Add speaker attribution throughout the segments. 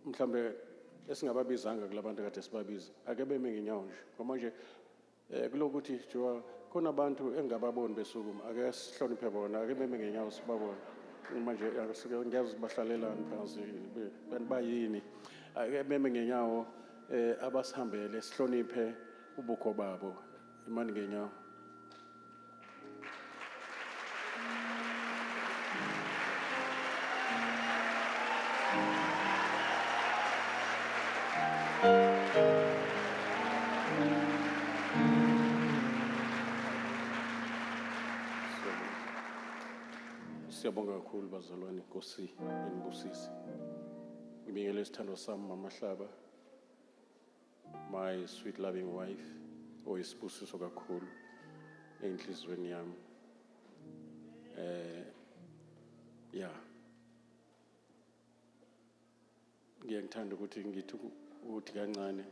Speaker 1: mhlambe esingababizanga kulabantu kade sibabiza ake beme ngenyawo nje ngoba nje kulokuthi njengoba khona abantu engababoni besukuma ake sihloniphe bona ake beme ngenyawo sibabone manje ngiyazi bahlalelani phansi bayini ake beme ngenyawo abasihambele sihloniphe ubukho babo imani ngenyawo. Siyabonga kakhulu bazalwane Nkosi enibusisi. Ngibingelela isithando sami Mama Hlaba, my sweet loving wife, oyisibusiso kakhulu enhlizweni yami. Yeah. Ngiyangithanda ukuthi ngithi ukuthi kancane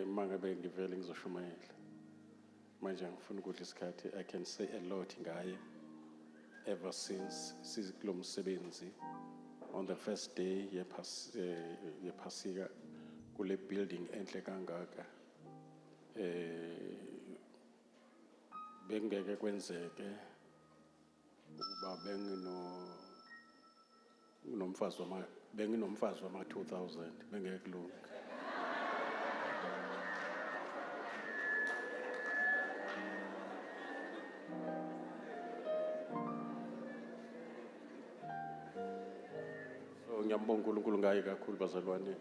Speaker 1: mangabe ngivele ngizoshumayela. Manje ngifuna ukuthi isikhathi I can say a lot ngaye. Ever since sizikulo msebenzi on the first day yephasika kule building enhle kangaka bengeke kwenzeke ukuba benginomfazi wama 2000 bengeke kulunga. Ngiyambonga uNkulunkulu ngaye kakhulu bazalwane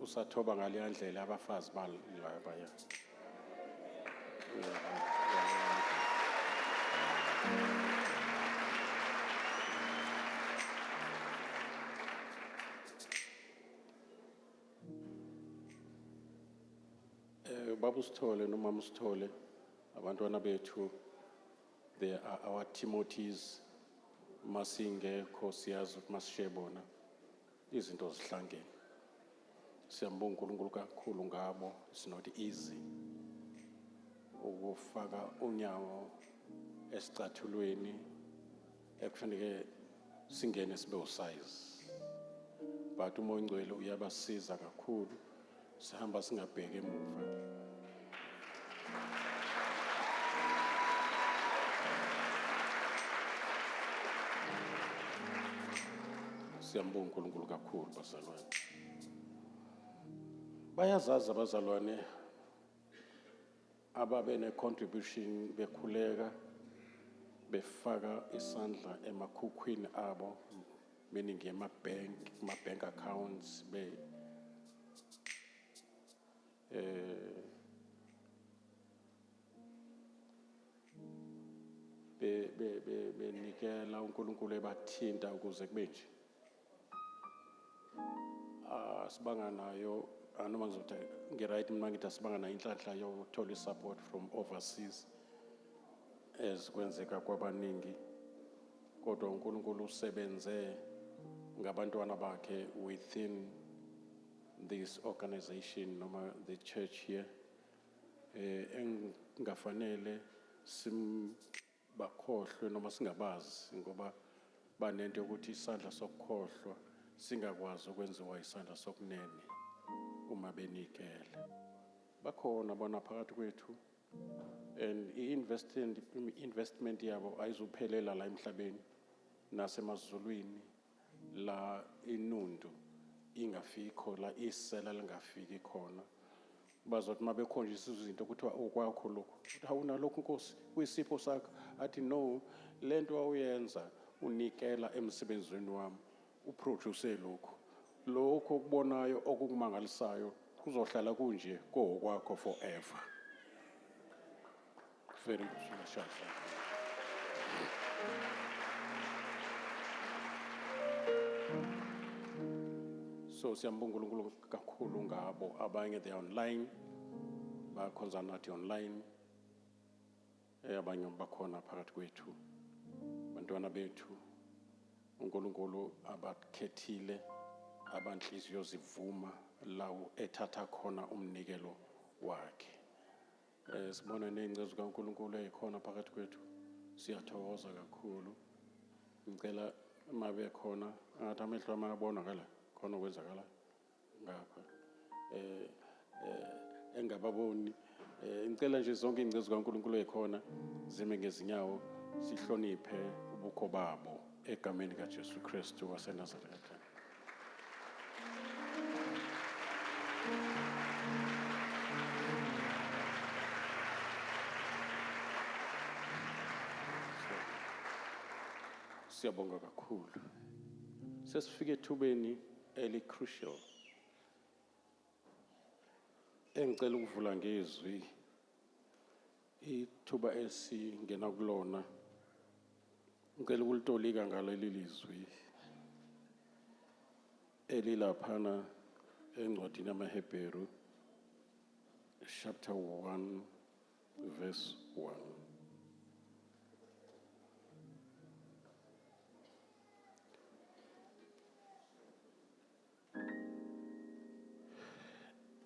Speaker 1: usathoba ngale ndlela abafazi balapha ya baba Sithole nomama Sithole abantwana bethu they are our Timothys. Masingekho siyazi ukuthi masishiye bona izinto zihlangene. Siyambonga uNkulunkulu kakhulu ngabo. It's not easy ukufaka unyawo esicathulweni ekufanele singene sibe usize, but umoya ongcwele uyabasiza kakhulu sihamba singabheke emuva. Siyambonga uNkulunkulu kakhulu bazalwane. Bayazazi abazalwane ababe ne contribution bekhuleka befaka isandla emakhukhwini abo, meaning ma bank accounts benikela uNkulunkulu ebathinta ukuze kube nje. Sibanga nayo anoma ngizothi ngiright mina ngithi sibanga nayo inhlanhla yokuthola support from overseas ezikwenzeka kwabaningi, kodwa uNkulunkulu usebenze ngabantwana bakhe within this organization noma the church here. Engafanele simbakhohlwe noma singabazi ngoba banento ukuthi isandla sokukhohlwa singakwazi ukwenziwa isandla sokunene uma benikele. Bakhona bona phakathi kwethu and investment yabo ayizuphelela la emhlabeni nasemazulwini la inundu ingafikho la isela lingafiki khona. Bazothi mabekhonjisa izinto kuthiwa okwakho lokho uthi awuna lokho Nkosi kuyisipho sakho athi no lento awuyenza unikela emsebenzweni wami uproduce lokho kubonayo okukumangalisayo kuzohlala kunje kokwakho forever. Very good. So siyambonga uNkulunkulu kakhulu ngabo abanye they online bakhonza nathi online abanye bakhona phakathi kwethu bantwana bethu uNkulunkulu abakhethile abanhliziyo zivuma lawo ethatha khona umnikelo wakhe. Sibona nezingcezu kaNkulunkulu ezikhona phakathi kwethu siyathokoza kakhulu. Ngicela mabe khona ngathi amehlo amabonakala khona okwenzakala ngapha engababoni ngicela nje zonke ingcezu kaNkulunkulu ekhona zime ngezinyawo sihloniphe ubukho babo egameni kaJesu Kristu waseNazaretha. Siyabonga kakhulu. Sesifike ethubeni eli-crucial. Engicela ukuvula ngezwi ithuba esingena kulona. Ngicela ukulitolika ngaleli lizwi elilaphana encwadini yamaHebheru chapter 1 verse 1.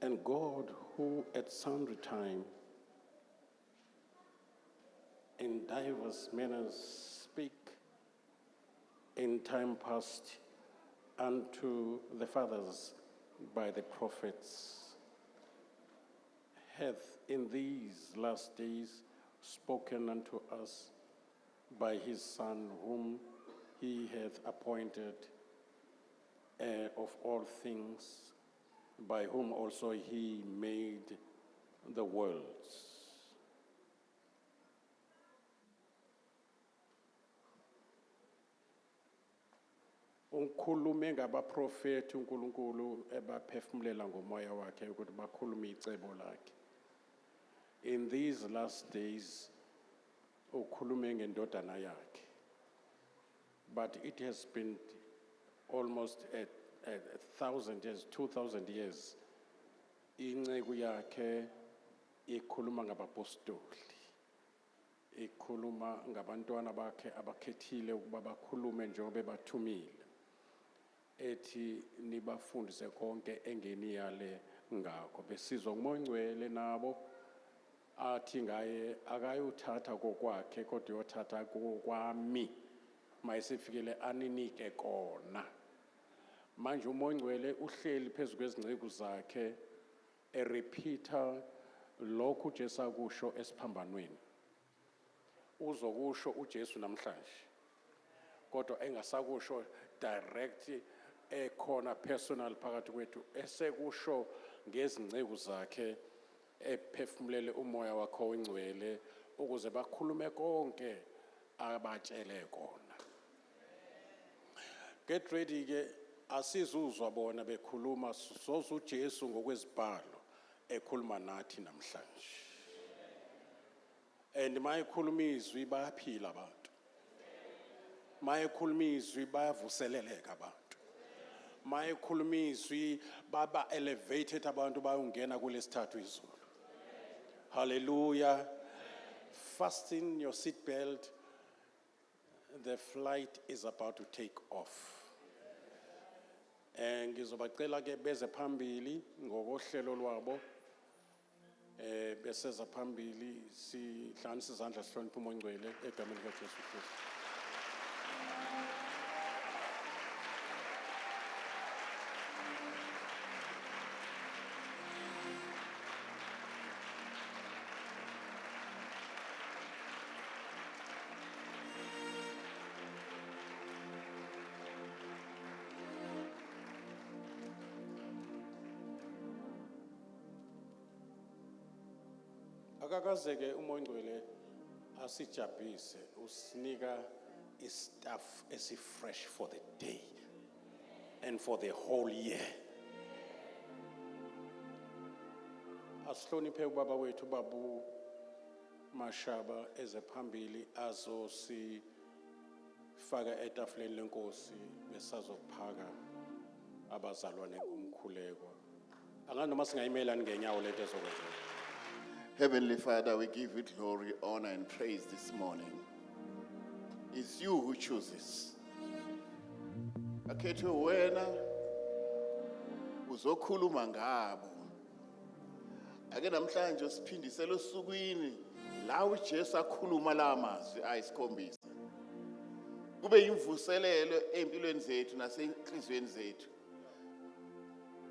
Speaker 1: And God, who at sundry time in diverse manners spake in time past unto the fathers by the prophets, hath in these last days spoken unto us by his Son, whom he hath appointed heir of all things, by whom also he made the worlds. Unkhulume ngabaprofeti uNkulunkulu ebaphefumulela ngomoya wakhe ukuthi bakhulume icebo lakhe. In these last days ukhulume ngendodana yakhe. But it has been almost a 1,000 years, 2,000 years, inceku yakhe ikhuluma ngabapostoli, ikhuluma ngabantwana bakhe abakhethile ukuba bakhulume njengoba bathumile, ethi nibafundise konke engeniyale ngakho. Besizwa nguMoya Ngcwele nabo athi ngaye akayuthatha kokwakhe kodwa uyothatha kokwami mayesefikele aninike kona. Manje uMoya Ngcwele uhleli phezu kwezingceku zakhe erepeata lokhu uJesu akusho esiphambanweni. Uzokusho uJesu namhlanje kodwa engasakusho direct ekhona personal phakathi kwethu esekusho ngezingceku zakhe ephefumulele umoya wakhe oNgcwele ukuze bakhulume konke abatshele kona. Get ready ke asizuzwa bona bekhuluma soze uJesu ngokwezibhalo ekhuluma nathi namhlanje. And mayekhuluma izwi bayaphila abantu. Mayekhuluma izwi bayavuseleleka abantu. Mayekhuluma izwi baba elevated abantu bayongena kulesithathu izulu. Hallelujah. Fasten your seat belt. The flight is about to take off. Ngizobacela ke beze phambili ngokohlelo lwabo. Beseza phambili sihlanganisa izandla sihloniphe uMoya Ngcwele egameni kaJesu Kristu. Akakazeke uMoya Ngcwele asijabulise usinika istuff esifresh for the day and for the whole year. Asihloniphe ubaba wethu babu Mashaba eze phambili azosifaka etafuleni lenkosi besazophaka abazalwane ngomkhuleko. Anganoma singayimelani ngenyawo lento ezokwenzeka.
Speaker 2: Heavenly Father, we give you glory, honor, and praise this morning. It's you who chooses. Akhethe wena uzokhuluma ngabo. Ake namhlanje siphindisele osukwini la uJesu akhuluma la mazwi ayisikhombisa. Kube imvuselelo empilweni zethu nasenhlizweni zethu.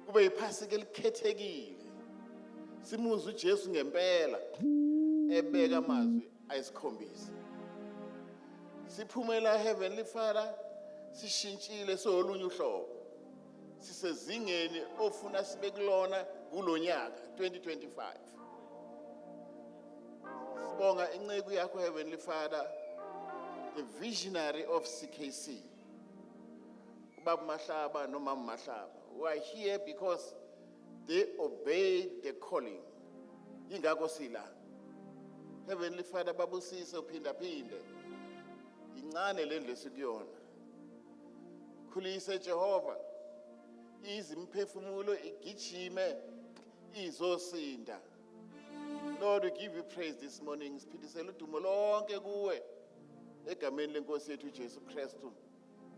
Speaker 2: Kube iphasika elikhethekile. Simuze uJesu ngempela ebeka amazwi ayisikhombisa. Siphumela Heavenly Father sishintshile solunye uhlobo. Sisezingeni ofuna sibe kulona kulonyaka 2025. Sibonga inceku yakho Heavenly Father, the visionary of CKC. Ubaba Mahlaba no Mama Mahlaba, who are here because they obeyed the calling. Ingakho sila. Heavenly Father babusise uphinda phinde. Incane lendle sikuyona. Khulisa Jehova. Izimphefumulo igijime izosinda. Lord, we give you praise this morning. Siphindisela udumo lonke kuwe egameni lenkosi yethu uJesu Kristu.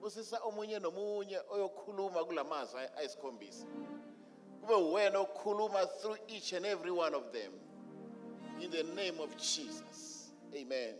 Speaker 2: Usisa omunye nomunye oyokhuluma kulamazwi ayisikhombisa. Kube wena okhuluma through each and every one of them. In the name of Jesus. Amen.